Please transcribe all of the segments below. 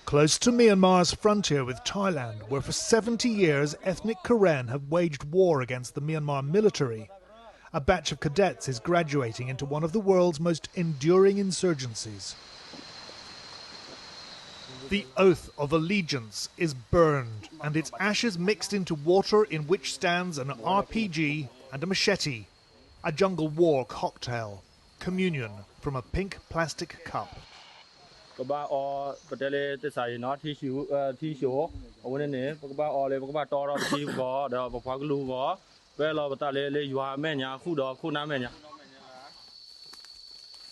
Close to Myanmar's frontier with Thailand, where for 70 years ethnic Karen have waged war against the Myanmar military, a batch of cadets is graduating into one of the world's most enduring insurgencies. The oath of allegiance is burned and its ashes mixed into water in which stands an RPG and a machete, a jungle war cocktail, communion from a pink plastic cup.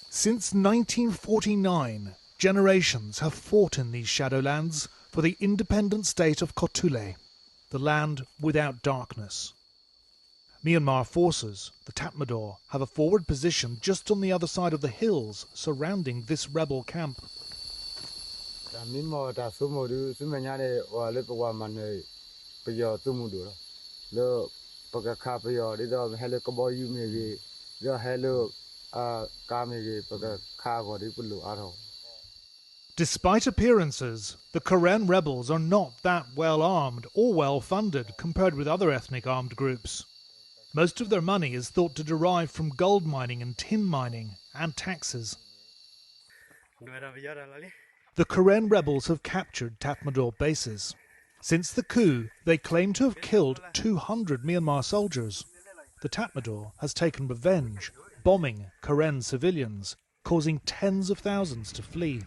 Since 1949, generations have fought in these shadowlands for the independent state of Kotule, the land without darkness. Myanmar forces, the Tatmadaw, have a forward position just on the other side of the hills surrounding this rebel camp. Despite appearances, the Karen rebels are not that well armed or well funded compared with other ethnic armed groups. Most of their money is thought to derive from gold mining and tin mining and taxes. The Karen rebels have captured Tatmadaw bases. Since the coup, they claim to have killed 200 Myanmar soldiers. The Tatmadaw has taken revenge, bombing Karen civilians, causing tens of thousands to flee.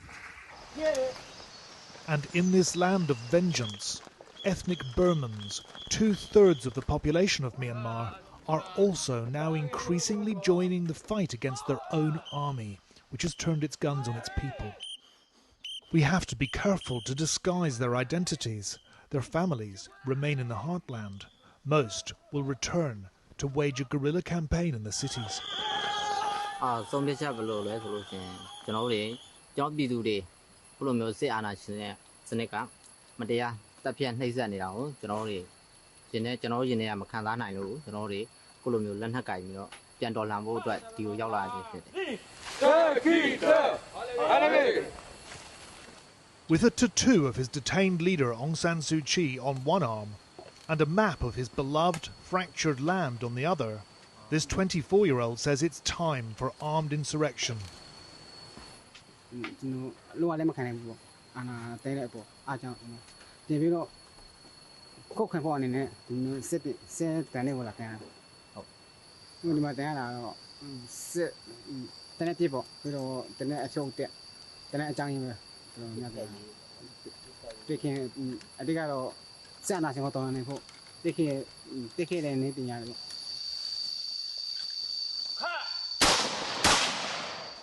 And in this land of vengeance, ethnic Burmans, 2/3 of the population of Myanmar, are also now increasingly joining the fight against their own army, which has turned its guns on its people. We have to be careful to disguise their identities. Their families remain in the heartland. Most will return to wage a guerrilla campaign in the cities. With a tattoo of his detained leader Aung San Suu Kyi on one arm and a map of his beloved, fractured land on the other, this 24-year-old says it's time for armed insurrection.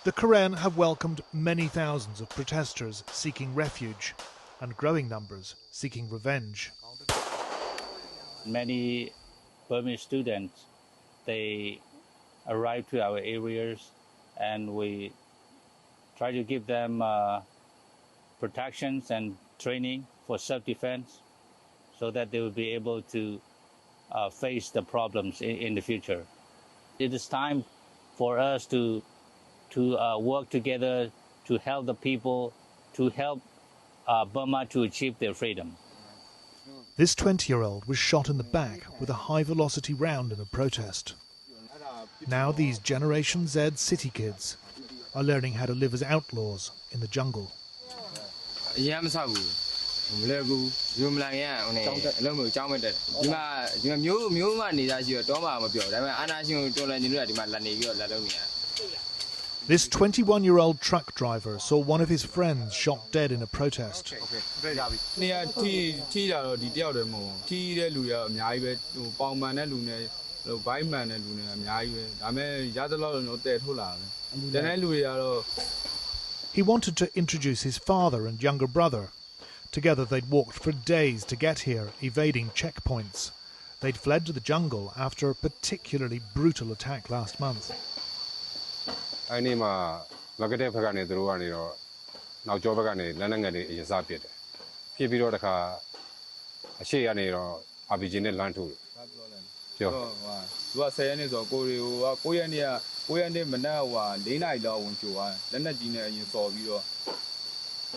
The Karen have welcomed many thousands of protesters seeking refuge and growing numbers seeking revenge. Many Burmese students, they arrive to our areas and we try to give them protections and training for self-defense so that they will be able to face the problems in the future. It is time for us to work together to help the people, to help Burma to achieve their freedom. This 20-year-old was shot in the back with a high-velocity round in a protest. Now these Generation Z city kids are learning how to live as outlaws in the jungle. This 21-year-old truck driver saw one of his friends shot dead in a protest. He wanted to introduce his father and younger brother. Together they'd walked for days to get here, evading checkpoints. They'd fled to the jungle after a particularly brutal attack last month.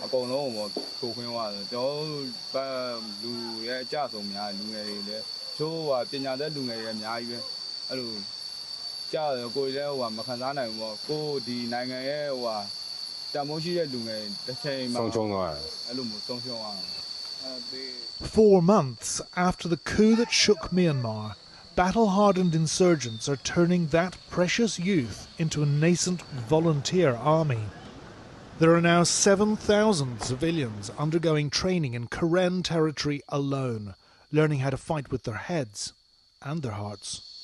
အကုန်လုံးပေါ့ထိုးခွင်းသွားတယ်ကျွန်တော်လူရဲ့အကြဆုံးများလူငယ်တွေလည်းချိုးပညာတတ်လူငယ်တွေအများကြီးပဲအဲ့လိုကြားတယ်ကိုယ်လည်းမခံစားနိုင်ဘူးပေါ့ကိုဒီနိုင်ငံရဲ့တန်ဖိုးရှိတဲ့လူငယ်တစ်ချိန်မှာဆုံးရှုံးသွားတယ်အဲ့လိုမျိုးဆုံးရှုံးသွားတယ် 4 months after the coup that shook Myanmar, battle-hardened insurgents are turning that precious youth into a nascent volunteer army. There are now 7,000 civilians undergoing training in Karen territory alone, learning how to fight with their heads and their hearts.